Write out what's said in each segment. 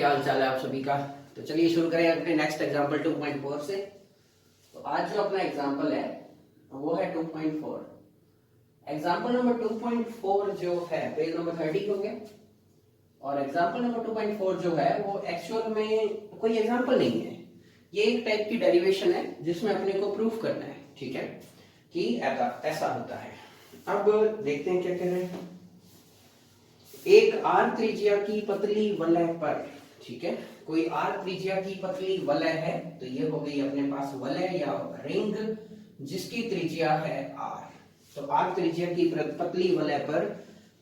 क्या हाल चाल है आप सभी का। तो चलिए शुरू करें अपने नेक्स्ट एग्जांपल 2.4 से। तो आज जो अपना एग्जांपल है वो है 2.4। एग्जांपल नंबर 2.4 जो है पेज नंबर 30 हो गया। और एग्जांपल नंबर 2.4 जो है वो एक्चुअल में कोई एग्जांपल नहीं है, ये एक टाइप की डेरिवेशन है जिसमें अपने को प्रूफ करना है, ठीक है, कि ऐसा होता है। अब देखते हैं क्या कह रहे हैं। एक आर त्रिज्या की पतली वलय पर, ठीक है, कोई आर त्रिज्या की पतली वलय है, तो ये हो गई अपने पास वलय या रिंग जिसकी त्रिज्या है आर। तो आर त्रिज्या की पतली वलय पर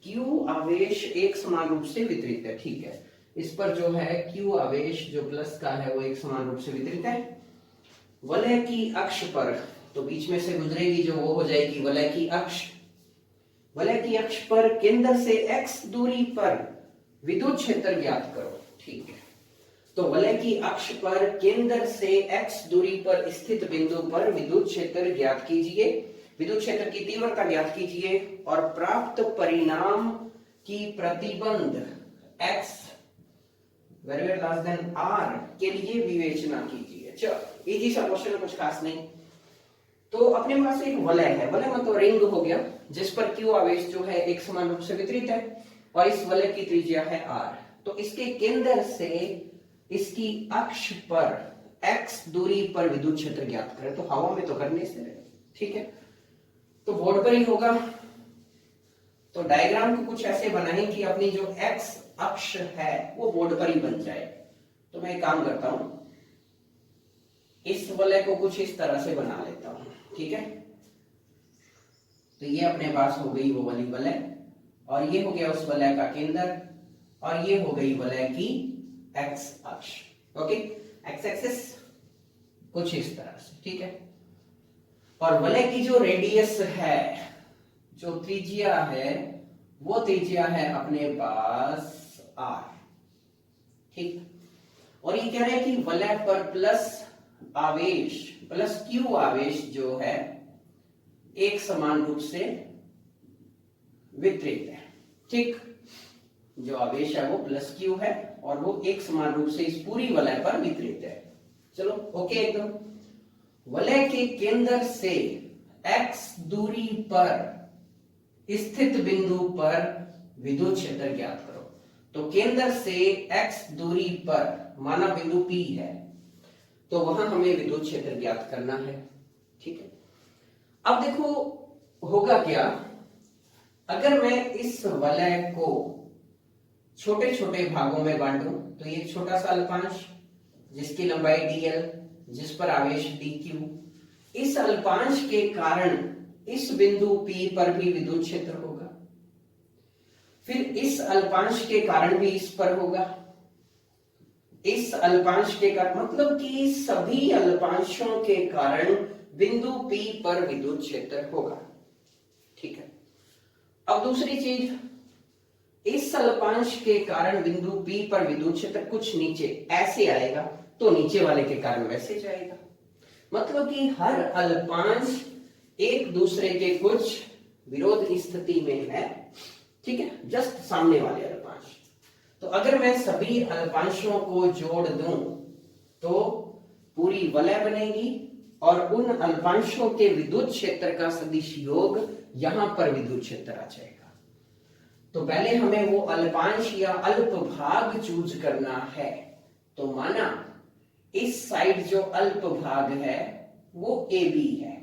क्यू आवेश एक समान रूप से वितरित है, ठीक है। इस पर जो है क्यू आवेश जो प्लस का है वो एक समान रूप से वितरित है। वलय की अक्ष पर, तो बीच में से गुजरेगी जो वो हो जाएगी वलय की अक्ष। वलय की अक्ष पर केंद्र से x दूरी पर विद्युत क्षेत्र ज्ञात करो, ठीक है। तो वलय की अक्ष पर केंद्र से x दूरी पर स्थित बिंदु पर विद्युत क्षेत्र ज्ञात कीजिए, विद्युत क्षेत्र की तीव्रता ज्ञात कीजिए और प्राप्त परिणाम की प्रतिबंध x r के लिए विवेचना कीजिए। चलो इजी सा क्वेश्चन है, कुछ खास नहीं। तो अपने पास एक वलय है, वलय मतलब रिंग हो गया, जिस पर क्यू आवेश जो है एक समान रूप से वितरित है और इस वलय की त्रिज्या है आर। तो इसके केंद्र से इसकी अक्ष पर x दूरी पर विद्युत क्षेत्र ज्ञात करें। तो हवा में तो करने से, ठीक है, तो बोर्ड पर ही होगा। तो डायग्राम को कुछ ऐसे बनाएं कि अपनी जो x अक्ष है वो बोर्ड पर ही बन जाए। तो मैं एक काम करता हूं, इस वलय को कुछ इस तरह से बना लेता हूं, ठीक है। तो ये अपने पास हो गई वो वाली वलय और ये हो गया उस वलय का केंद्र और ये हो गई वलय की एक्स अक्ष, ओके, एक्स एक्सिस कुछ इस तरह से, ठीक है। और वलय की जो रेडियस है, जो त्रिज्या है, वो त्रिज्या है अपने पास आर, ठीक। और ये कह रहे हैं कि वलय पर प्लस आवेश, प्लस क्यू आवेश जो है एक समान रूप से वितरित है, ठीक। जो आवेश है वो प्लस क्यू है और वो एक समान रूप से इस पूरी वलय पर वितरित है। चलो ओके एकदम। वलय के केंद्र से x दूरी पर स्थित बिंदु पर विद्युत क्षेत्र ज्ञात करो। तो केंद्र से x दूरी पर माना बिंदु P है, तो वहां हमें विद्युत क्षेत्र ज्ञात करना है, ठीक है। अब देखो होगा क्या, अगर मैं इस वलय को छोटे छोटे भागों में बांटूं, तो ये छोटा सा अल्पांश जिसकी लंबाई dl, जिस पर आवेश dq, इस अल्पांश के कारण इस बिंदु P पर भी विद्युत क्षेत्र होगा, फिर इस अल्पांश के कारण भी इस पर होगा, इस अल्पांश के कारण, मतलब कि सभी अल्पांशों के कारण बिंदु P पर विद्युत क्षेत्र होगा, ठीक है। अब दूसरी चीज, इस अल्पांश के कारण बिंदु P पर विद्युत क्षेत्र कुछ नीचे ऐसे आएगा, तो नीचे वाले के कारण वैसे जाएगा। मतलब कि हर अल्पांश एक दूसरे के कुछ विरोध स्थिति में है, ठीक है, जस्ट सामने वाले अल्पांश। तो अगर मैं सभी अल्पांशों को जोड़ दूं तो पूरी वलय बनेगी और उन अल्पांशों के विद्युत क्षेत्र का सदिश योग यहां पर विद्युत क्षेत्र आ जाएगा। तो पहले हमें वो अल्पांश या अल्प भाग चूज करना है। तो माना इस साइड जो अल्प भाग है वो AB है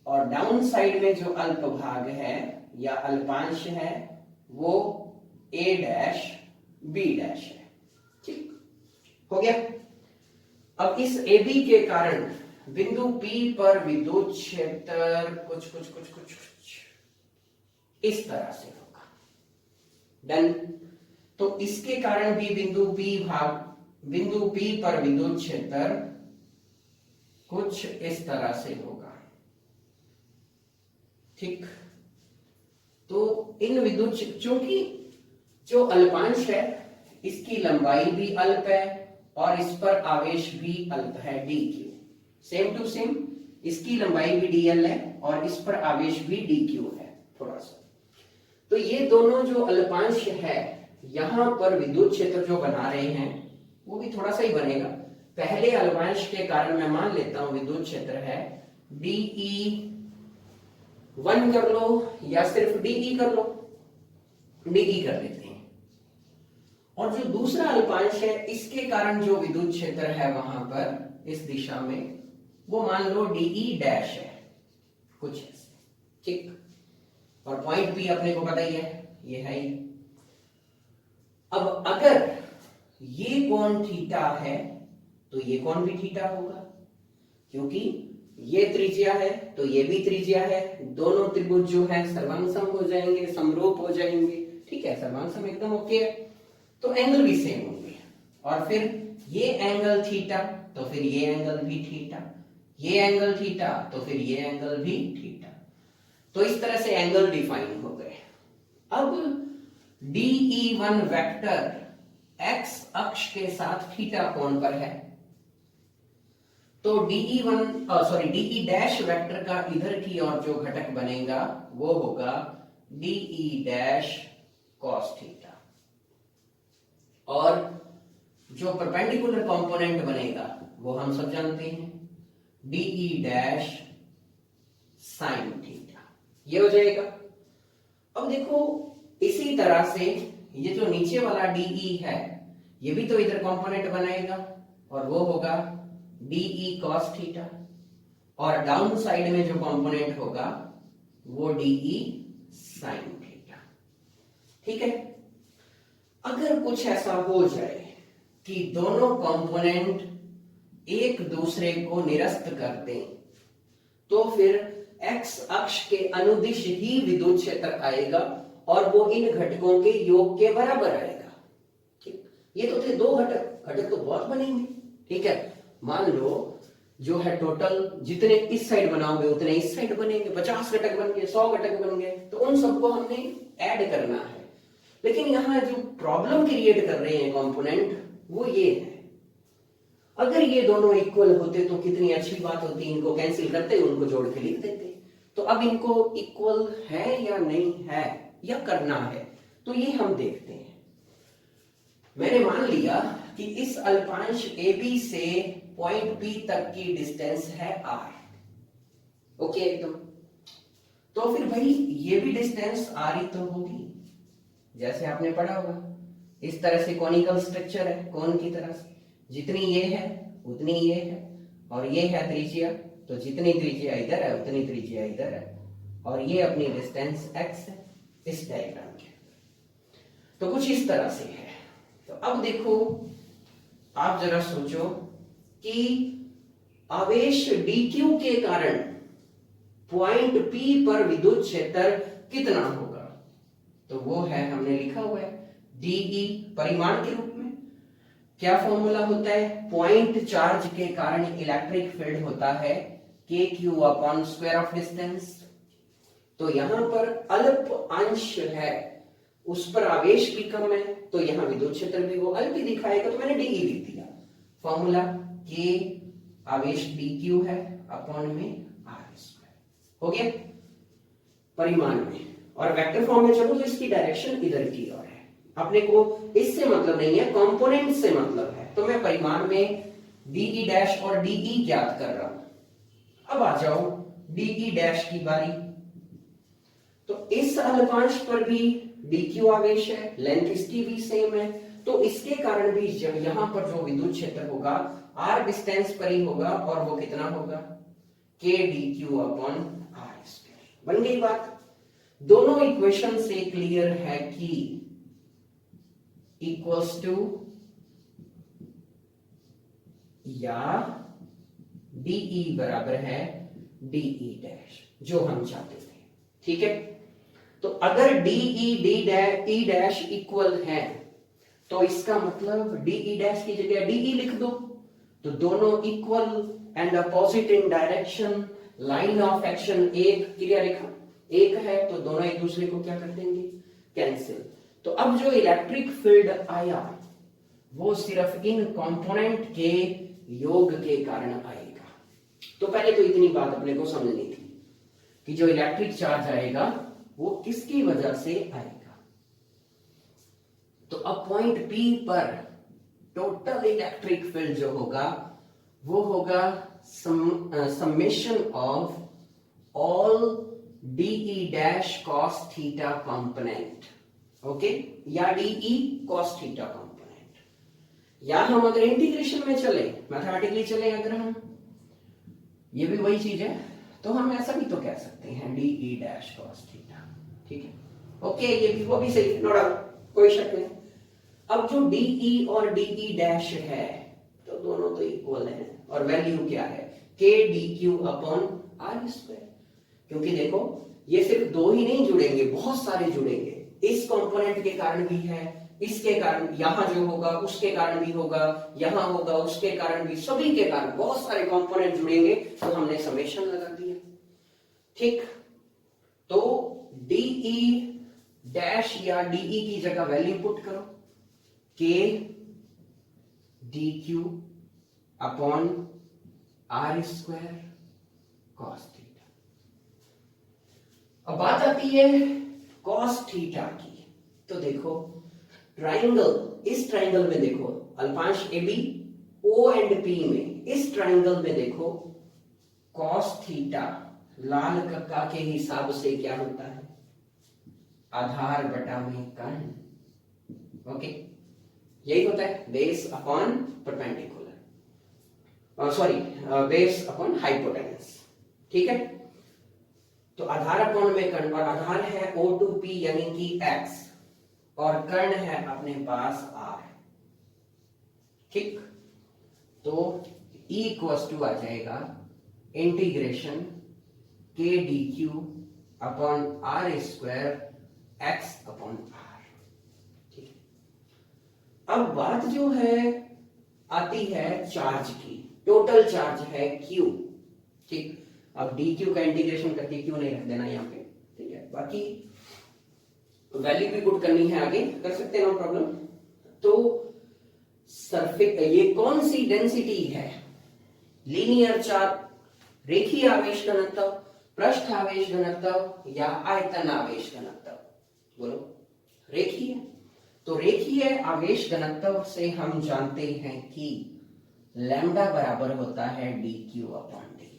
और डाउन साइड में जो अल्प भाग है या अल्पांश है वो A डैश B डैश है, ठीक हो गया। अब इस AB के कारण बिंदु P पर विद्युत क्षेत्र कुछ कुछ कुछ कुछ कुछ इस तरह से होगा, डन। तो इसके कारण भी बिंदु P पर विद्युत क्षेत्र कुछ इस तरह से होगा, ठीक। तो इन विद्युत, क्योंकि जो अल्पांश है इसकी लंबाई भी अल्प है और इस पर आवेश भी अल्प है dq, सेम टू सेम, इसकी लंबाई भी dl है और इस पर आवेश भी dq है थोड़ा सा। तो ये दोनों जो अल्पांश है यहां पर विद्युत क्षेत्र जो बना रहे हैं वो भी थोड़ा सा ही बनेगा। पहले अल्पांश के कारण मैं मान लेता हूं विद्युत क्षेत्र है DE1 कर लो या सिर्फ DE कर लो, DE कर लेते हैं। और जो दूसरा अल्पांश है इसके कारण जो विद्युत क्षेत्र है वहां पर इस दिशा में वो मान लो DE डैश है, कुछ ऐसे, ठीक। और पॉइंट P अपने को पता ही है, ये है ही। अब अगर ये कोण थीटा है तो ये कोण भी थीटा होगा, क्योंकि ये त्रिज्या है तो ये भी त्रिज्या है। दोनों त्रिभुज जो है सर्वांगसम हो जाएंगे, समरूप हो जाएंगे, ठीक है, सर्वांगसम एकदम ओके है। तो एंगल भी सेम होंगे। और फिर ये एंगल थीटा तो फिर ये एंगल भी थीटा, ये एंगल थीटा तो फिर ये एंगल भी थीटा। तो इस तरह से एंगल डिफाइन हो गए। अब DE1 वेक्टर x अक्ष के साथ थीटा कोण पर है, तो DE डैश वेक्टर का इधर की ओर जो घटक बनेगा वो होगा DE डैश cos थीटा, और जो परपेंडिकुलर कंपोनेंट बनेगा वो हम सब जानते हैं DE डैश sin थीटा। ये हो जाएगा। अब देखो इसी तरह से ये जो नीचे वाला DE है ये भी तो इधर कंपोनेंट बनाएगा और वो होगा DE cos थीटा, और डाउन साइड में जो कंपोनेंट होगा वो DE sin थीटा, ठीक है। अगर कुछ ऐसा हो जाए कि दोनों कंपोनेंट एक दूसरे को निरस्त कर दें तो फिर x अक्ष के अनुदिश ही विद्युत क्षेत्र आएगा और वो इन घटकों के योग के बराबर आएगा, ठीक। ये तो थे दो घटक, घटक तो बहुत बनेंगे, ठीक है। मान लो जो है टोटल जितने इस साइड बनाओगे उतने इस साइड बनेंगे, 50 घटक बन गए, 100 घटक बन गए, तो उन सबको हमने ऐड करना है। लेकिन यहां जो प्रॉब्लम क्रिएट कर रहे हैं कंपोनेंट वो ये है, अगर ये दोनों इक्वल होते तो कितनी अच्छी बात होती, इनको कैंसिल करते उनको जोड़ के लिख देते। तो अब इनको इक्वल है या नहीं है या करना है, तो ये हम देखते हैं। मैंने मान लिया कि इस अल्पांश AB से पॉइंट P तक की डिस्टेंस है R, ओके एकदम। तो फिर भाई ये भी डिस्टेंस R ही तो होगी, जैसे आपने पढ़ा होगा। इस तरह से कॉनिकल स्ट्रक्चर है, कोन की तरह से जितनी ये है उतनी ये है, और ये है त्रिज्या, तो जितनी त्रिज्या इधर है उतनी त्रिज्या इधर है, और ये अपनी डिस्टेंस x है इस डायग्राम के अंदर। तो कुछ इस तरह से है। तो अब देखो आप जरा सोचो कि आवेश dq के कारण पॉइंट P पर विद्युत क्षेत्र कितना होगा, तो वो है हमने लिखा हुआ है DE परिमाण के रूप में। क्या फॉर्मूला होता है, पॉइंट चार्ज के कारण इलेक्ट्रिक फील्ड होता है KQ upon square of distance. तो यहां पर अल्प अंश है उस पर आवेश भी कम है, तो यहां विद्युत क्षेत्र भी वो अल्प ही दिखाएगा, तो मैंने DE लिख दिया। फॉर्मूला K आवेश DQ है अपॉन में R स्क्वायर, हो गया परिमाण में। और वेक्टर फॉर्म में चलो तो इसकी डायरेक्शन इधर की ओर है, अपने को इससे मतलब नहीं है, कंपोनेंट से मतलब है। तो मैं परिमाण में DE डैश और DE ज्ञात कर रहा हूं। अब आ जाओ DE डैश की बारी। तो इस अल्पांश पर भी DQ आवेश है, लेंथ इसकी भी सेम है, तो इसके कारण भी जब यहां पर जो विद्युत क्षेत्र होगा R डिस्टेंस पर ही होगा, और वो कितना होगा K DQ upon R square. बन गई बात। दोनों इक्वेशन से क्लियर है कि इक्वल्स टू या DE बराबर है DE डैश, जो हम चाहते थे, ठीक है। तो अगर DE डैश इक्वल है तो इसका मतलब DE डैश की जगह DE लिख दो, तो दोनों equal and opposite in direction, line of action एक, क्रिया रेखा एक है, तो दोनों एक दूसरे को क्या कर देंगे, कैंसिल। तो अब जो इलेक्ट्रिक फील्ड आया वो सिर्फ इन कंपोनेंट के योग के कारण आएगा। तो पहले तो इतनी बात अपने को समझनी थी कि जो इलेक्ट्रिक चार्ज आएगा वो किसकी वजह से आएगा। तो अब पॉइंट P पर टोटल इलेक्ट्रिक फील्ड जो होगा वो होगा summation of all DE dash cos theta component, okay, या DE cos थीटा कंपोनेंट। या हम अगर इंटीग्रेशन में चले, मैथमेटिकली चले अगर हम, ये भी वही चीज है, तो हम ऐसा भी तो कह सकते हैं DE डैश cos थीटा, ठीक है, ओके, ये भी वो भी सही, नो डाउट, कोई शक नहीं। अब जो DE और DE डैश है तो दोनों तो इक्वल है, और वैल्यू क्या है, K dq upon R square, क्योंकि देखो ये सिर्फ दो ही नहीं जुड़ेंगे, बहुत सारे जुड़ेंगे, इस कंपोनेंट के कारण भी है, इसके कारण, यहां जो होगा उसके कारण भी होगा, यहां होगा उसके कारण भी, सभी के कारण बहुत सारे कंपोनेंट जुड़ेंगे, तो हमने समेशन लगा दिया, ठीक। तो DE डैश या DE की जगह वैल्यू पुट करो, K dq upon R square cos theta. अब बात आती है cos थीटा की, तो देखो ट्राइंगल, इस ट्राइंगल में देखो अल्पांश AB O एंड P में, इस ट्राइंगल में देखो cos थीटा लाल कक्का के हिसाब से क्या होता है, आधार बटा में कर्ण, ओके, यही होता है, base upon perpendicular, sorry, base upon hypotenuse, ठीक है। तो आधार अपॉन में कर्ण, और आधार है O2P यानी कि x, और कर्ण है अपने पास R, ठीक। तो E इक्वल्स टू आ जाएगा integration K dq upon R square x upon R, ठीक है। अब बात जो है आती है चार्ज की, टोटल चार्ज है Q, ठीक। अब dq का इंटीग्रेशन करके Q नहीं रख देना यहाँ पे, ठीक है, बाकी वैल्यू भी पुट करनी है, आगे कर सकते हैं, नो प्रॉब्लम। तो सरफेस, ये कौन सी डेंसिटी है, लीनियर चार्ज, रेखीय आवेश घनत्व, पृष्ठ आवेश घनत्व या आयतन आवेश घनत्व, बोलो, रेखीय। तो रेखीय आवेश घनत्व से हम जानते हैं कि लैम्डा बराबर होता है dq अपॉन dl,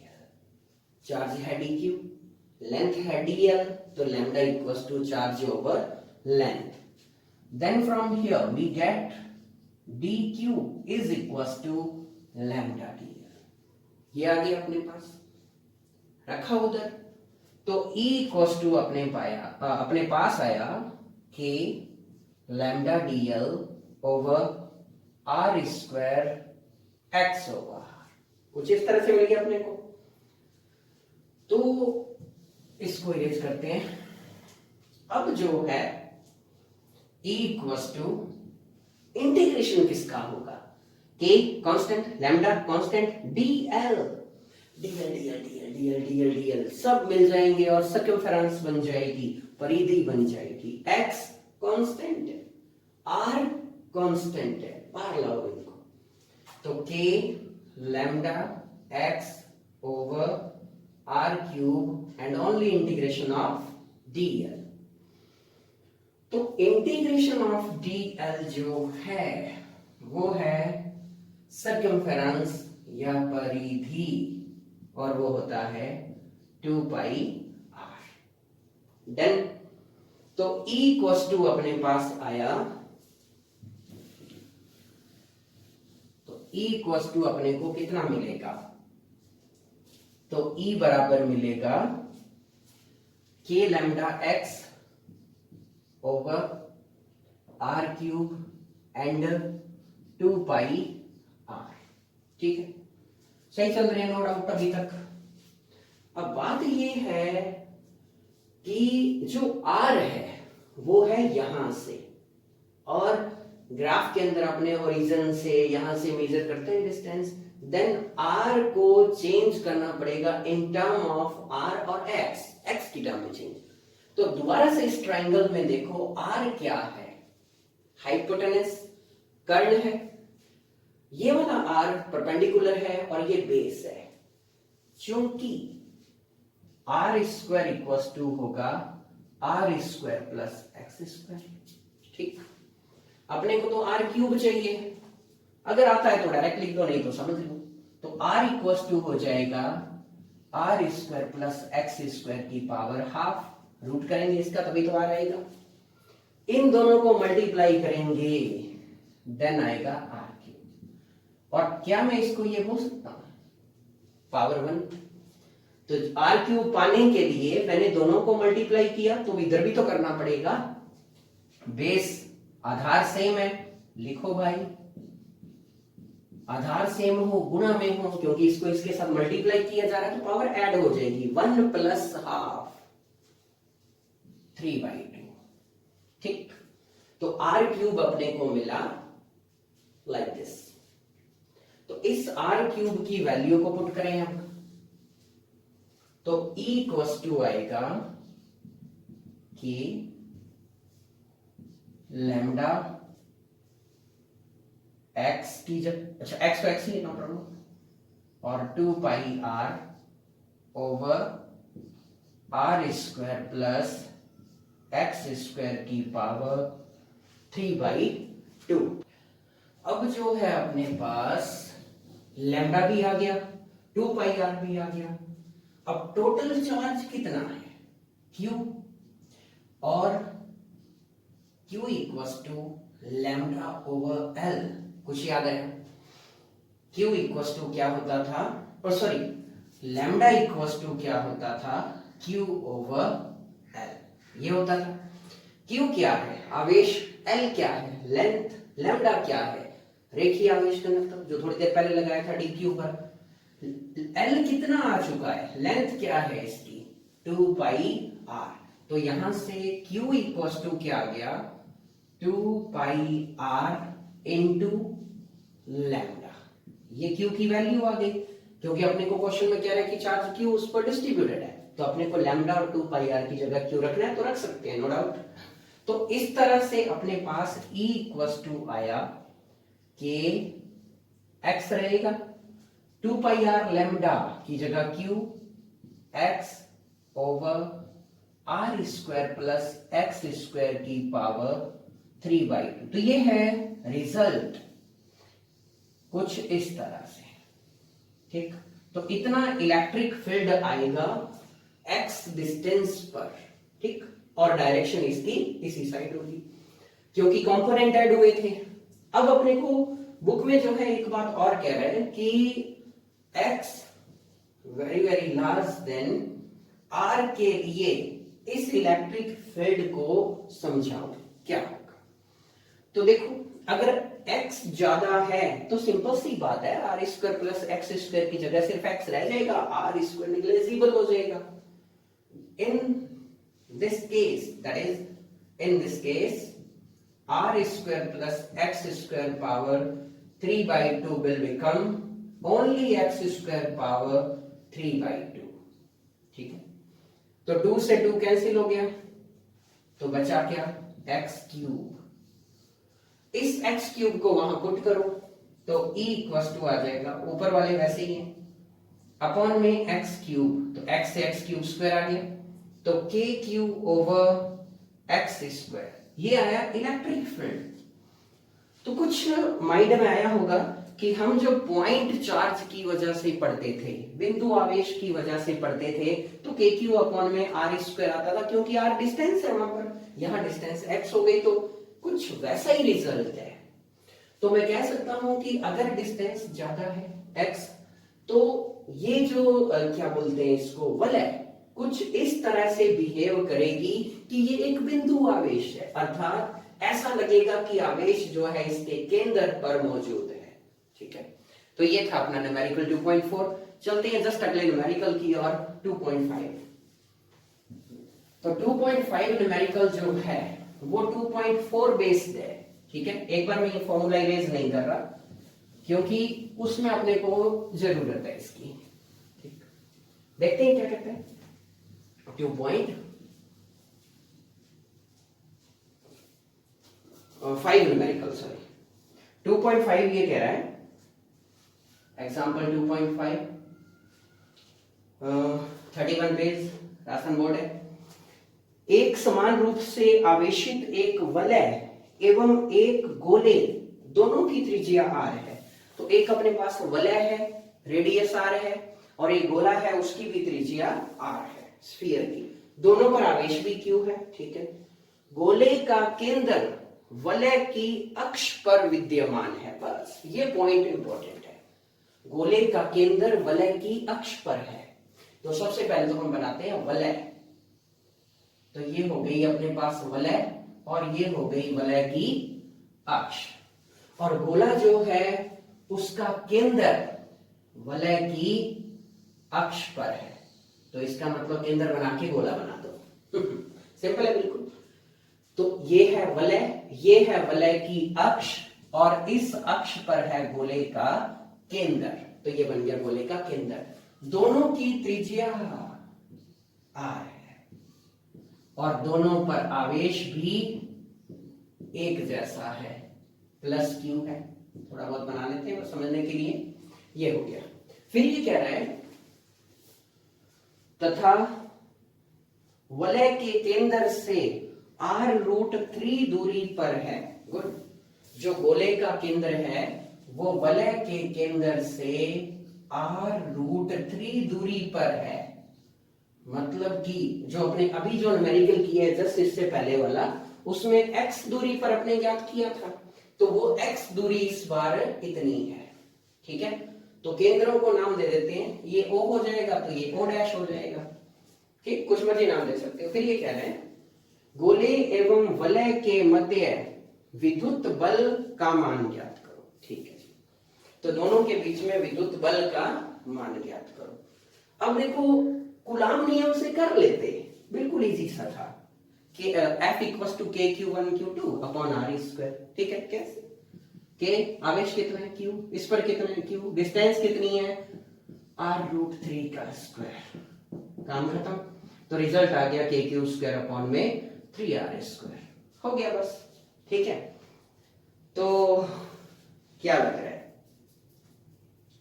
चार्ज है dq, लेंथ है dl, तो lambda equals to charge over length, then from here we get dq is equals to lambda dl, ये आ गया अपने पास, रखा उधर। तो E इक्वल्स टू अपने पास आया K lambda dl over R square x over R, कुछ इस तरह से मिल गया अपने को। तो इसको इरेज करते हैं। अब जो है E इक्वल्स टू इंटीग्रेशन किसका होगा, K constant, lambda constant, dl dl सब मिल जाएंगे और सर्कमफेरेंस बन जाएगी, परिधि बन जाएगी, x कांस्टेंट है, r कांस्टेंट है, पार लाओ इनको, तो k lambda x over r cube and only integration of dl। तो इंटीग्रेशन ऑफ dl जो है वो है सर्कमफेरेंस या परिधि, और वो होता है 2 पाई r, डन। तो E इक्वल्स टू अपने पास आया, तो E इक्वल्स टू अपने को कितना मिलेगा, तो E बराबर मिलेगा K lambda x over r cube and 2 pi r, ठीक है, सही चल रहे हैं, नो डाउट अभी तक। अब बात ये है कि जो R है वो है यहां से, और ग्राफ के अंदर अपने ओरिजिन से यहां से मेजर करते हैं डिस्टेंस, देन R को चेंज करना पड़ेगा इन टर्म ऑफ R और x की टर्म में चेंज। तो दोबारा से इस ट्राइंगल में देखो R क्या है, हाइपोटेनस, कर्ण है, ये वाला R परपेंडिकुलर है और ये बेस है, क्योंकि R स्क्वायर इक्वल्स टू होगा R square plus x square, ठीक। अपने को तो आर क्यूब चाहिए, अगर आता है तो डायरेक्ट लिख दो, नहीं तो समझ लो। तो आर इक्वल टू हो जाएगा R square plus X square की पावर हाफ, रूट करेंगे इसका तभी तो आर आएगा, इन दोनों को मल्टीप्लाई करेंगे देन आएगा आर क्यूब। और क्या मैं इसको ये बोल सकता हूं पावर 1? तो आर क्यूब पाने के लिए मैंने दोनों को मल्टीप्लाई किया, तो इधर भी तो करना पड़ेगा, बेस आधार सेम है, लिखो भाई आधार सेम हो गुणा में हो, क्योंकि इसको इसके साथ मल्टीप्लाई किया जा रहा है तो पावर ऐड हो जाएगी, 1 प्लस हाफ 3/2। ठीक, तो आर क्यूब अपने को मिला लाइक दिस। तो इस आर क्यूब की वैल्यू को पुट करें हम, तो E इक्वल टू आएगा कि लैम्डा एक्स की जब, अच्छा एक्स तो एक्स ही लिखना पड़ेगा, और 2 pi R over R square plus X square की पावर 3/2। अब जो है अपने पास लैम्डा भी आ गया, 2 पाई आर भी आ गया। अब टोटल चार्ज कितना है Q, और Q equals to lambda over L। कुछ याद है? Q इक्वल्स टू क्या होता था, और सॉरी लैम्डा इक्वल्स टू क्या होता था, Q ओवर L ये होता था। Q क्या है आवेश, L क्या है लेंथ, लैम्डा क्या है रेखीय आवेश घनत्व जो थोड़ी देर पहले लगाया था dq पर। L कितना आ चुका है, लेंथ क्या है इसकी 2 पाई r, तो यहां से Q इक्वल्स टू क्या आ गया 2 पाई r इंटू लैम्डा। ये Q की वैल्यू आ गई, क्योंकि अपने को क्वेश्चन में कह रहा है कि चार्ज Q उस पर डिस्ट्रीब्यूटेड है, तो अपने को लैम्डा और 2 पाई r की जगह Q रखना है तो रख सकते हैं, नो डाउट। तो इस तरह से अपने पास E इक्वल्स टू आया कि x रहेगा 2 पाई r लैम्डा की जगह Q x over r square plus x square की पावर 3/2। तो ये है रिजल्ट कुछ इस तरह से। ठीक, तो इतना इलेक्ट्रिक फील्ड आएगा x डिस्टेंस पर। ठीक, और डायरेक्शन इसकी इसी साइड होगी, क्योंकि कंपोनेंट ऐड हुए थे। अब अपने को बुक में जो है एक बात और कह रहे हैं कि x very very large then r के लिए इस इलेक्ट्रिक फील्ड को समझाओ क्या होगा। तो देखो अगर x ज्यादा है तो सिंपल सी बात है R square plus X square की जगह सिर्फ x रह जाएगा, आर स्क्वायर नेग्लिजिबल हो जाएगा। In this case that is in this case r square plus x square power 3/2 will become only x square power 3/2। ठीक है, तो 2 से 2 कैंसिल हो गया, तो बचा क्या x क्यूब। इस x क्यूब को वहां पुट करो तो E इक्वल टू आ जाएगा, ऊपर वाले वैसे ही हैं, अपॉन में x क्यूब, तो x से x क्यूब स्क्वायर आ गया, तो k cube over x square, ये आया इलेक्ट्रिक फील्ड। तो कुछ माइंड में आया होगा कि हम जो पॉइंट चार्ज की वजह से पढ़ते थे, बिंदु आवेश की वजह से पढ़ते थे, तो के क्यू अपॉन में आर स्क्वायर आता था, क्योंकि आर डिस्टेंस है वहां पर, यहां डिस्टेंस एक्स हो गई, तो कुछ वैसा ही रिजल्ट है। तो मैं कह सकता हूं कि अगर डिस्टेंस ज्यादा है एक्स, तो ये जो क्या बोलते हैं इसको वलय कुछ इस तरह से बिहेव करेगी कि ये एक बिंदु आवेश है, अर्थात ऐसा लगेगा कि आवेश जो है इसके केंद्र पर मौजूद है। ठीक है, तो ये था अपना न्यूमेरिकल 2.4। चलते हैं जस्ट अगले न्यूमेरिकल की और 2.5। तो 2.5 न्यूमेरिकल जो है वो 2.4 बेस्ड है। ठीक है, एक बार मैं ये फॉर्मूला इरेज नहीं कर रहा क्योंकि उसमें अपने को जरूरत है इसकी। ठीक, देखते हैं क्या कहते हैं 2.5 न्यूमेरिकल, सॉरी 2.5 ये कह रहा है एग्जांपल 2.5 31 पेज राशन बोर्ड है। एक समान रूप से आवेशित एक वलय एवं एक गोले दोनों की त्रिज्या r है। तो एक अपने पास वलय है, रेडियस r है, और एक गोला है उसकी भी त्रिज्या r है, स्फीयर की। दोनों पर आवेश भी q है। ठीक है, गोले का केंद्र वलय की अक्ष पर विद्यमान है। बस ये पॉइंट इंपॉर्टेंट है, गोले का केंद्र वलय की अक्ष पर है। तो सबसे पहले तो हम बनाते हैं वलय। तो ये हो गई अपने पास वलय और ये हो गई वलय की अक्ष, और गोला जो है उसका केंद्र वलय की अक्ष पर है। तो इसका मतलब केंद्र बना के गोला बना दो। सिंपल है बिल्कुल। तो ये है वलय, ये है वलय की अक्ष, और इस अक्ष पर है गोले का केंद्र। तो ये बन गया गोले का केंद्र। दोनों की त्रिज्या r है और दोनों पर आवेश भी एक जैसा है, प्लस q है। थोड़ा बहुत बना लेते हैं समझने के लिए। ये हो गया। फिर ये कह रहा है तथा वलय के केंद्र से r√3 दूरी पर है। गुड। जो गोले का केंद्र है वो वलय के केंद्र से r√3 दूरी पर है। मतलब कि जो अपने अभी जो न्यूमेरिकल किया है जस्ट इससे पहले वाला, उसमें x दूरी पर अपने ज्ञात किया था, तो वो x दूरी इस बार इतनी है। ठीक है, तो केंद्रों को नाम दे देते हैं। ये O हो जाएगा तो ये O डैश हो जाएगा। ठीक, कुछ मर्जी नाम दे सकते हो। फिर ये कह रहे हैं गोले एवं वलय के मध्य विद्युत बल का मान ज्ञात करो। ठीक है जी, तो दोनों के बीच में विद्युत बल का मान ज्ञात करो। अब देखो कूलाम नियम से कर लेते, बिल्कुल इजी सा था कि F equals to KQ1 Q2 upon R square. ठीक है, कैसे? K आवेश कितना है Q, इस पर कितना है Q, डिस्टेंस कितनी है R√3 का स्क्वायर। काम खत्म। तो रिजल्ट आ गया KQ स्क्वायर अपॉन में 3R स्क्वायर। हो गया बस। ठीक है, तो क्या लग रहा है?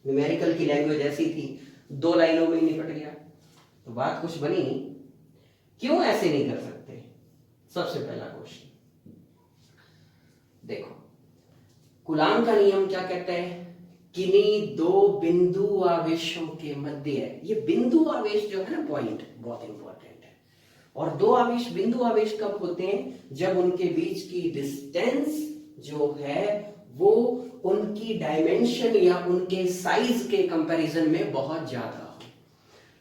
न्यूमेरिकल की लैंग्वेज ऐसी थी, 2 लाइनों में ही निपट गया, तो बात कुछ बनी नहीं। क्यों ऐसे नहीं कर सकते? सबसे पहला क्वेश्चन देखो, कूलाम का नियम क्या कहता है? किन्हीं दो बिंदु आवेशों के मध्य, ये बिंदु आवेश जो है ना, पॉइंट बहुत इंपॉर्टेंट है। और दो आवेश, बिंदु आवेश कब होते हैं? जब उनके बीच की डिस्टेंस जो है वो उनकी डायमेंशन या उनके साइज के कंपैरिजन में बहुत ज्यादा हो।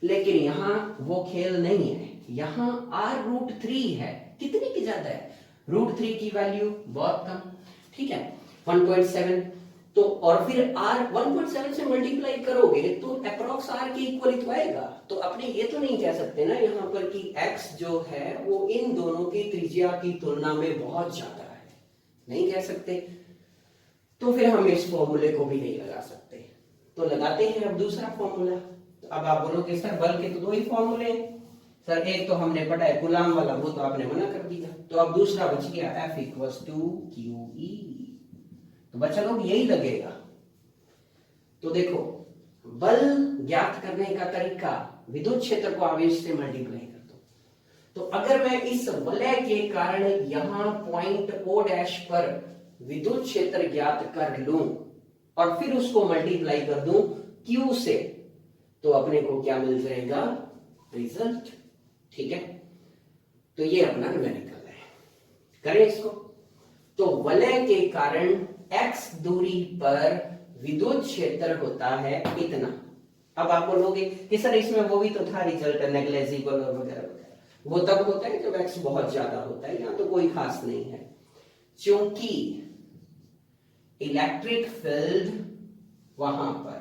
लेकिन यहां वो खेल नहीं है, यहां R√3 है। कितने की ज्यादा है? √3 की वैल्यू बहुत कम। ठीक है, 1.7। तो और फिर R 1.7 से मल्टीप्लाई करोगे तो अप्रोक्स R के इक्वल ही तो आएगा। तो अपने ये तो नहीं कह सकते ना यहाँ पर कि X जो है वो इन दोनों की त्रिज्या की तुलना में बहुत ज्यादा है, नहीं कह सकते। तो फिर हम इस फॉर्मूले को भी नहीं लगा सकते। तो लगाते हैं अब दूसरा फॉर्मूला। तो अब आप बोलोगे सर बल के तो 2 ही फॉर्मूले हैं। सर एक तो हमने पढ़ा है कूलाम वाला, वो तो आपने मना कर दिया। तो अब दूसरा बच गया F इक्वल्स टू QE। तो बच्चा लोग यही लगेगा। तो देखो बल ज्ञात करने का तरीका, विद्युत क्षेत्र को आवेश से मल्टीप्लाई कर दो। तो अगर मैं इस वलय के कारण यहां पॉइंट O डैश पर विद्युत क्षेत्र ज्ञात कर लूं और फिर उसको मल्टीप्लाई कर दूं Q से, तो अपने को क्या मिल जाएगा? रिजल्ट। ठीक है, तो ये अपना न्यूमेरिकल है। करें इसको। तो वलय के कारण x दूरी पर विद्युत क्षेत्र होता है इतना। अब आप बोलोगे कि सर इसमें वो भी तो था रिजल्ट नेग्लेजिबल और वगैरह वगैरह। वो तब होता है जब x बहुत ज्यादा होता है, यहाँ तो कोई खास नहीं है। क्योंकि इलेक्ट्रिक फील्ड वहां पर,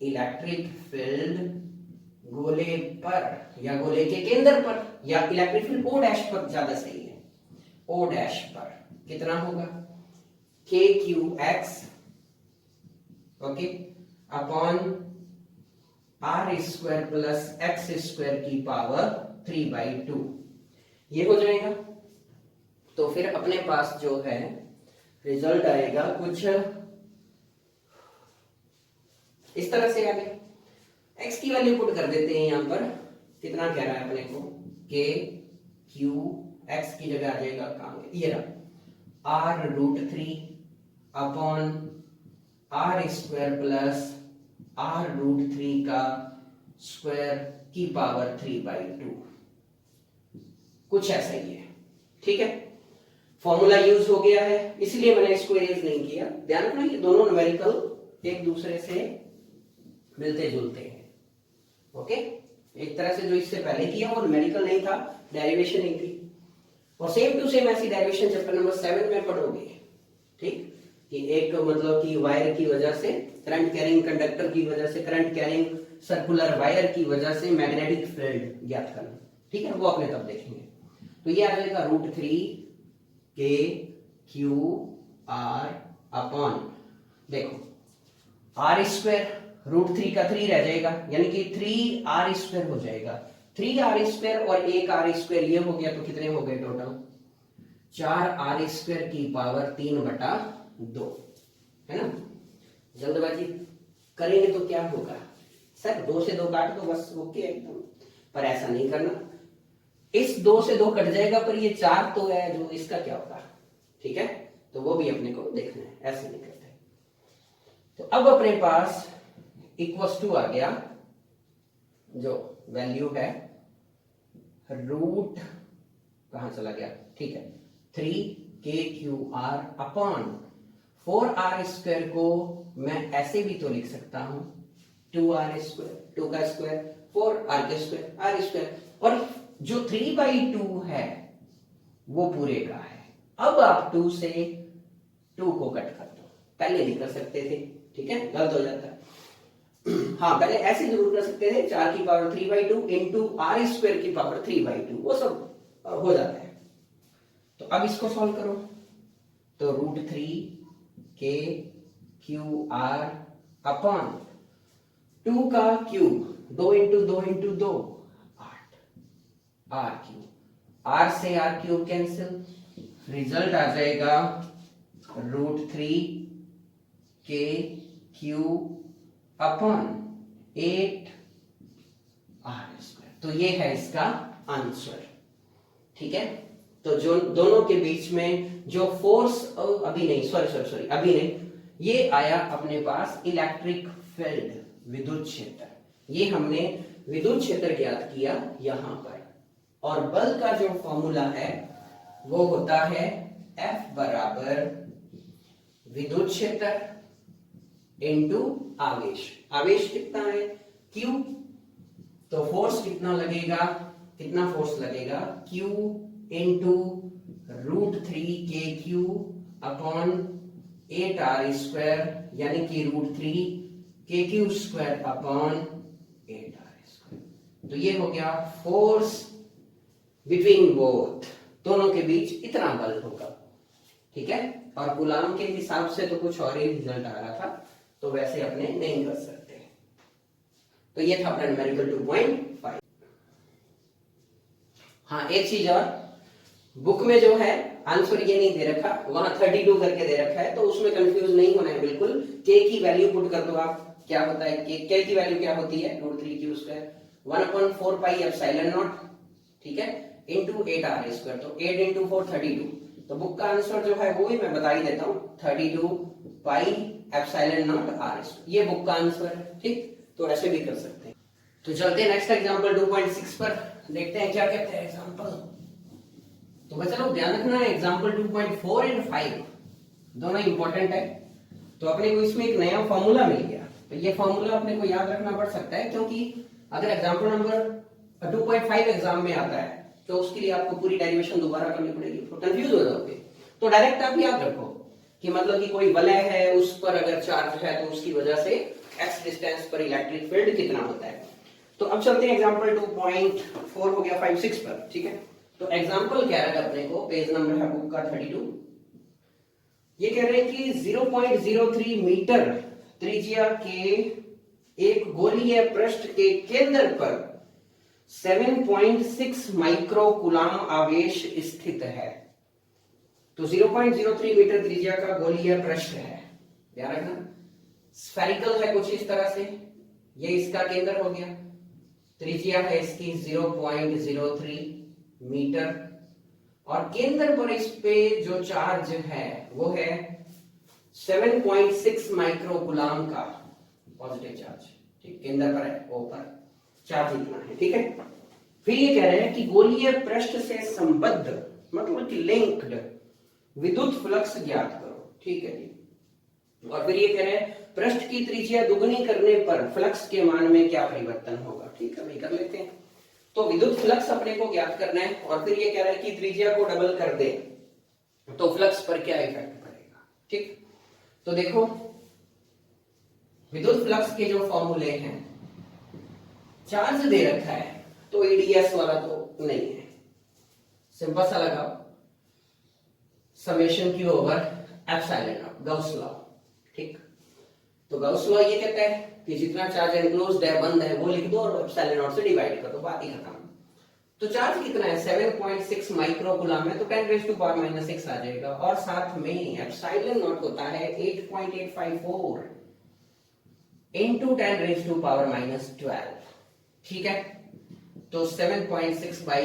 इलेक्ट्रिक फील्ड गोले पर या गोले के केंद्र पर, या इलेक्ट्रिक फील्ड O डैश पर ज्यादा सही है, O डैश पर कितना होगा? KQX okay upon R square plus X square की पावर 3/2 ये हो जाएगा। तो फिर अपने पास जो है रिजल्ट आएगा कुछ इस तरह से। आगे x की वैल्यू पुट कर देते हैं यहां पर। कितना कह रहा है अपने को? KQX की जगह आ जाएगा काम ये रहा r√3 upon r² plus r√3 का स्क्वायर की पावर 3/2, कुछ ऐसा ही है। ठीक है, फॉर्मूला यूज हो गया है, इसलिए मैंने इसको इरेज नहीं किया। ध्यान रखना ये दोनों न्यूमेरिकल एक दूसरे से मिलते जुलते हैं। ओके, एक तरह से जो इससे पहले किया वो न्यूमेरिकल नहीं था, डेरिवेशन नहीं थी, और सेम टू सेम ऐसी डेरिवेशन चैप्टर नंबर 7 में पढ़ोगे। ठीक, कि एक मतलब कि वायर की वजह से करंट कैरिंग कंडक्टर की वजह से करंट कैरिंग सर्कुलर वायर की वजह से मैग्नेटिक फील्ड ज्ञात करना। ठीक है, वो अपने तब देखेंगे। तो ये आ जाएगा √3 KQR अपॉन, देखो r², √3 का 3 रह जाएगा, यानी कि 3r² हो जाएगा। 3r² और 1r², ये हो गया तो कितने हो गए टोटल? 4r² की पावर 3/2, है ना। जल्दबाजी करेंगे तो क्या होगा सर, 2 से 2 काट दो बस, ओके एकदम, पर ऐसा नहीं करना। इस 2 से 2 कट जाएगा, पर ये 4 तो है, जो इसका क्या होगा? ठीक है, तो वो भी अपने को देखना है, ऐसे नहीं करते। तो अब अपने पास इक्वल्स टू आ गया, जो वैल्यू है रूट, कहां चला गया? ठीक है, 3KQR अपॉन 4r² को मैं ऐसे भी तो लिख सकता हूं 2r², 2 का स्क्वायर 4r², r², और जो 3/2 है वो पूरे का है। अब आप 2 से 2 को कट कर दो, पहले नहीं कर सकते थे। ठीक है, गलत हो जाता है। हाँ, पहले ऐसे जरूर कर सकते थे, 4 की पावर 3/2 इंटू r² की पावर 3/2, वो सब हो जाता है। तो अब इसको सॉल्व करो, तो √3 KQR अपॉन 2 का cube, 2 into 2 into 2 8, r³, r से r³ कैंसिल, रिजल्ट आ जाएगा √3 KQ अपॉन 8r²। तो ये है इसका आंसर। ठीक है, तो जो दोनों के बीच में जो फोर्स, अभी नहीं, सॉरी अभी नहीं, ये आया अपने पास इलेक्ट्रिक फील्ड, विद्युत क्षेत्र। ये हमने विद्युत क्षेत्र ज्ञात किया यहां पर, और बल का जो फॉर्मूला है वो होता है F बराबर विद्युत क्षेत्र इंटू आवेश। आवेश कितना है? Q, तो फोर्स कितना लगेगा? कितना फोर्स लगेगा? Q into √3 KQ upon 8r², यानी कि √3 KQ² अपॉन 8r²। तो ये हो गया फोर्स बिटवीन बोथ, दोनों के बीच इतना बल होगा। ठीक है, और कूलाम के हिसाब से तो कुछ और ही रिजल्ट आ रहा था, तो वैसे अपने नहीं कर सकते। तो ये था अपना न्यूमेरिकल 2.5। हाँ, एक चीज और, बुक में जो है आंसर ये नहीं दे रखा, वहां 32 करके दे रखा है, तो उसमें कंफ्यूज नहीं होना है बिल्कुल। के की वैल्यू पुट कर दो आप, क्या होता है के की वैल्यू क्या होती है? √3Q², 1/4 पाई एप्सिलॉन नॉट, ठीक है, इंटू 8r²। तो 8 इंटू 4 32। तो बुक का आंसर जो है वो भी मैं बता ही देता हूँ, 32 पाई एप्सिलॉन नॉट r², ये बुक का आंसर है। ठीक, तो ऐसे भी कर सकते हैं। तो चलते हैं नेक्स्ट एग्जांपल 2.6 पर, देखते हैं क्या कहते हैं एग्जांपल। तो बच्चों ध्यान रखना है, एग्जांपल 2.4 एंड 5 दोनों इंपॉर्टेंट है। तो अपने को इसमें एक नया फॉर्मूला मिल गया, तो ये फॉर्मूला अपने को याद रखना पड़ सकता है, क्योंकि अगर एग्जांपल नंबर 2.5 एग्जाम में आता है तो उसके लिए आपको पूरी डेरिवेशन दोबारा करनी पड़ेगी, तो कंफ्यूज हो जाओगे। तो डायरेक्ट आप याद रखो कि मतलब कि कोई वलय है, उस पर अगर चार्ज है तो उसकी वजह से x डिस्टेंस पर इलेक्ट्रिक फील्ड कितना होता है। तो अब चलते हैं एग्जांपल 2.4 हो गया 5, 6 पर। ठीक है, तो एग्जांपल कह रहा है अपने को, पेज नंबर है बुक का 32। ये कह रहे हैं कि 0.03 मीटर त्रिज्या के एक गोलीय पृष्ठ के केंद्र पर 7.6 माइक्रो कूलाम आवेश स्थित है। तो 0.03 मीटर त्रिज्या का गोलीय पृष्ठ है, ध्यान रखना, स्फेरिकल है कुछ इस तरह से, ये इसका केंद्र हो गया, त्रिज्या है इसकी 0.03 मीटर, और केंद्र पर इस पे जो चार्ज है वो है 7.6 माइक्रोकूलाम का पॉजिटिव चार्ज। ठीक, केंद्र पर है, ऊपर चार्ज इतना है। ठीक है, फिर ये कह रहे हैं कि गोलीय पृष्ठ से संबद्ध मतलब कि लिंक्ड विद्युत फ्लक्स ज्ञात करो। ठीक है जी, और फिर ये कह रहे हैं पृष्ठ की त्रिज्या दुगुनी करने पर फ्लक्स के मान में क्या परिवर्तन होगा। ठीक है, वही कर लेते हैं। तो विद्युत फ्लक्स अपने को ज्ञात करना है और फिर ये कह रहा है कि त्रिज्या को डबल कर दे तो फ्लक्स पर क्या इफेक्ट पड़ेगा। ठीक, तो देखो विद्युत फ्लक्स के जो फॉर्मूले हैं, चार्ज दे रखा है तो ईडीएस वाला तो नहीं है, सिंपल सा लगाओ summation Q over epsilon not, Gauss law. ठीक, तो गाउस लॉ ये कहता है कि जितना चार्ज एनक्लोज्ड है, बंद है, वो लिख दो और एप्सिलॉन नॉट से डिवाइड कर दो, बात ही खत्म। तो चार्ज कितना है 7.6 माइक्रोकूलम है, तो 10⁻⁻⁶ आ जाएगा और साथ में एप्सिलॉन नॉट होता है 8.854 into 10⁻⁻12। ठीक है, तो 7.6 by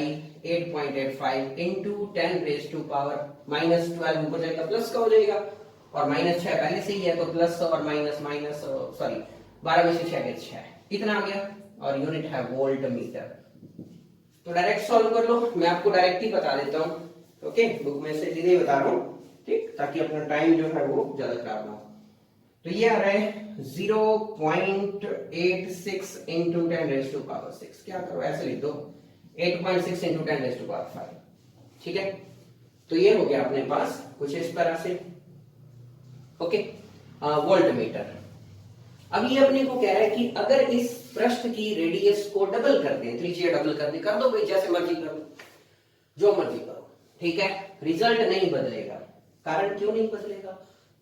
8.85 into 10⁻⁻12 ऊपर जाएगा प्लस का हो जाएगा और -6 पहले से ही है तो प्लस और माइनस माइनस सॉरी 12 में से 6 गए 6, इतना आ गया और यूनिट है वोल्ट मीटर। तो डायरेक्ट सॉल्व कर लो, मैं आपको डायरेक्ट ही बता देता हूं। ओके, बुक में से सीधे बता रहा हूं, ठीक, ताकि अपना टाइम जो है वो ज्यादा खराब ना हो। तो ये आ रहा है 0.86 into 10⁻⁶। क्या करो ऐसे लिख दो 8.6 into 10⁵। ठीक है, तो ये हो गया अपने पास कुछ इस तरह से। Okay, volt meter. अब ये अपने को कह रहा है कि अगर इस पृष्ठ की रेडियस को डबल कर दें, त्रिज्या डबल कर दे, कर दो भाई, जैसे मर्जी करो, जो मर्जी करो। ठीक है, रिजल्ट नहीं बदलेगा। कारण क्यों नहीं बदलेगा?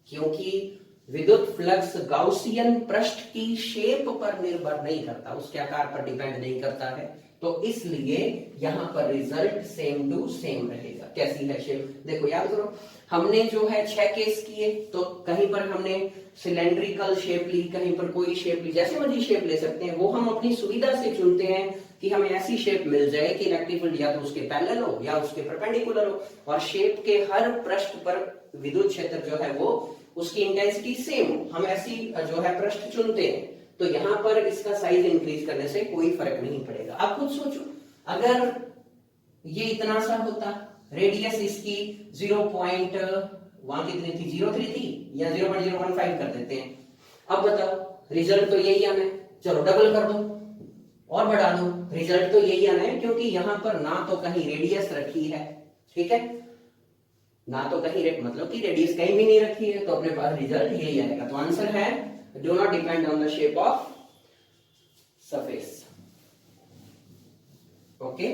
क्योंकि विद्युत फ्लक्स गाउसियन पृष्ठ की शेप पर निर्भर नहीं करता, उसके आकार पर डिपेंड नहीं करता है, तो इसलिए यहां पर रिजल्ट सेम टू सेम रहेगा। कैसी है शेप? देखो याद करो, हमने जो है 6 केस किए, तो कहीं पर हमने सिलेंड्रिकल शेप ली, कहीं पर कोई शेप ली, जैसे मर्जी शेप ले सकते हैं। वो हम अपनी सुविधा से चुनते हैं कि हमें ऐसी शेप मिल जाए कि इलेक्ट्रिक फील्ड या तो उसके पैरेलल हो या उसके परपेंडिकुलर हो, और शेप के हर पृष्ठ पर विद्युत क्षेत्र जो है वो उसकी इंटेंसिटी सेम हो। हम ऐसी जो है पृष्ठ चुनते हैं, तो यहां पर इसका साइज इंक्रीज करने से कोई फर्क नहीं पड़ेगा। आप खुद सोचो, अगर ये इतना सा होता, रेडियस इसकी 0. वहां कितनी थी 0.3 थी, या 0.015 कर देते हैं। अब बताओ, रिजल्ट तो यही आना है। चलो डबल कर दो और बढ़ा दो, रिजल्ट तो यही आना है, क्योंकि यहां पर ना तो कहीं रेडियस रखी है, ठीक है, ना तो कहीं मतलब कि रेडियस कहीं भी नहीं रखी है, तो अपने पास रिजल्ट यही आएगा। तो आंसर है do not depend on the shape of surface. Okay,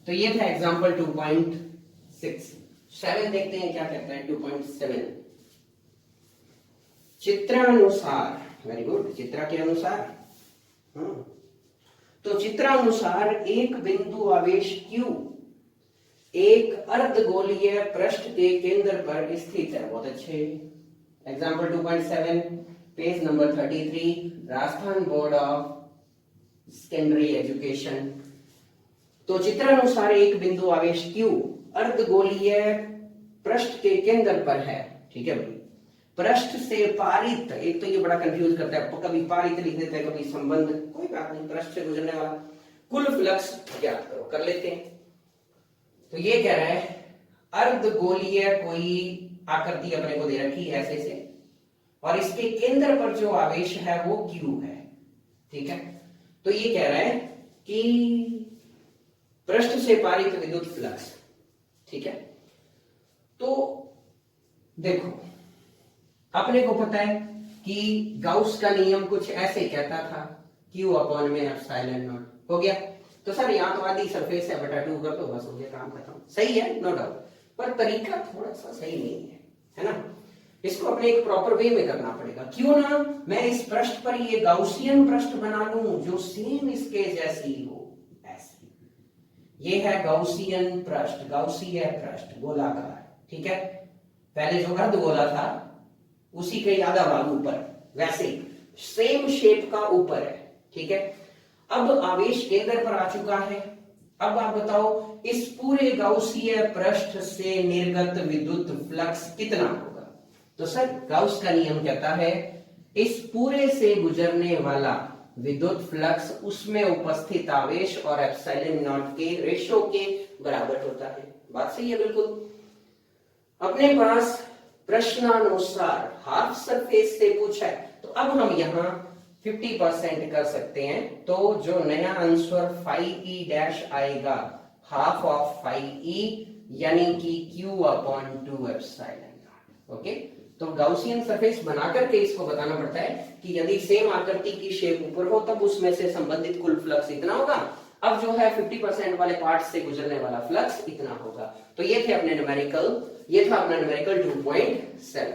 तो ये था एग्जांपल 2.6। 7 देखते हैं क्या कहता है 2.7। चित्रानुसार, वेरी गुड, चित्र के अनुसार। तो चित्रानुसार एक बिंदु आवेश Q एक अर्धगोलीय पृष्ठ के केंद्र पर स्थित है। बहुत अच्छे। Example 2.7, page number 33, Rajasthan board of secondary education. तो चित्रानुसार एक बिंदु आवेश Q अर्धगोलीय पृष्ठ के केंद्र पर है। ठीक है भाई, पृष्ठ से पारित, एक तो ये बड़ा कंफ्यूज करता है, कभी पारित लिख देते हैं, कभी संबंध, कोई बात नहीं, पृष्ठ से गुजरने वाला कुल फ्लक्स ज्ञात करो। कर लेते हैं। तो ये कह रहा है अर्धगोलीय कोई आकृति अपने को दे रखी है ऐसे से, और इसके केंद्र पर जो आवेश है वो Q है। ठीक है, तो ये कह रहा है कि पृष्ठ से पारित विद्युत फ्लक्स। ठीक है, तो देखो अपने को पता है कि गाउस का नियम कुछ ऐसे कहता था, Q अपॉन में एप्सिलॉन नॉट। हो गया। तो सर यहाँ तो आधी सरफेस है, बटा 2 कर दो, बस हो गया, काम खत्म। सही है, नो डाउट, पर तरीका थोड़ा सा सही नहीं है ना। इसको अपने एक प्रॉपर वे में करना पड़ेगा। क्यों ना मैं इस पृष्ठ पर ये गाउसियन पृष्ठ बना लूं जो सेम इसके जैसी हो, ऐसी। ये है गाउसियन पृष्ठ, गाउसीय पृष्ठ, गोलाकार। ठीक है, पहले जो अर्धगोला था उसी के आधा भाग ऊपर, वैसे सेम शेप का ऊपर है। ठीक है, अब आवेश केंद्र पर आ चुका है। अब आप बताओ इस पूरे गाउसीय पृष्ठ से निर्गत विद्युत फ्लक्स कितना होगा? तो सर गाउस का नियम कहता है इस पूरे से गुजरने वाला विद्युत फ्लक्स उसमें उपस्थित आवेश और एप्सिलॉन नॉट के रेशो के बराबर होता है। बात सही है बिल्कुल। अपने पास प्रश्नानुसार हाफ सरफेस से पूछा है, तो अब हम यहाँ 50% कर सकते हैं। तो जो नया आंसर फाई ई डैश आएगा हाफ ऑफ फाई ई यानी कि Q/2 एप्सिलॉन। ओके, तो गाउसियन सरफेस बना करके इसको बताना पड़ता है कि यदि सेम आकृति की शेप ऊपर हो तब उसमें से संबंधित कुल फ्लक्स इतना होगा। अब जो है 50% वाले पार्ट से गुजरने वाला फ्लक्स इतना होगा। तो ये था अपना न्यूमेरिकल 2.7।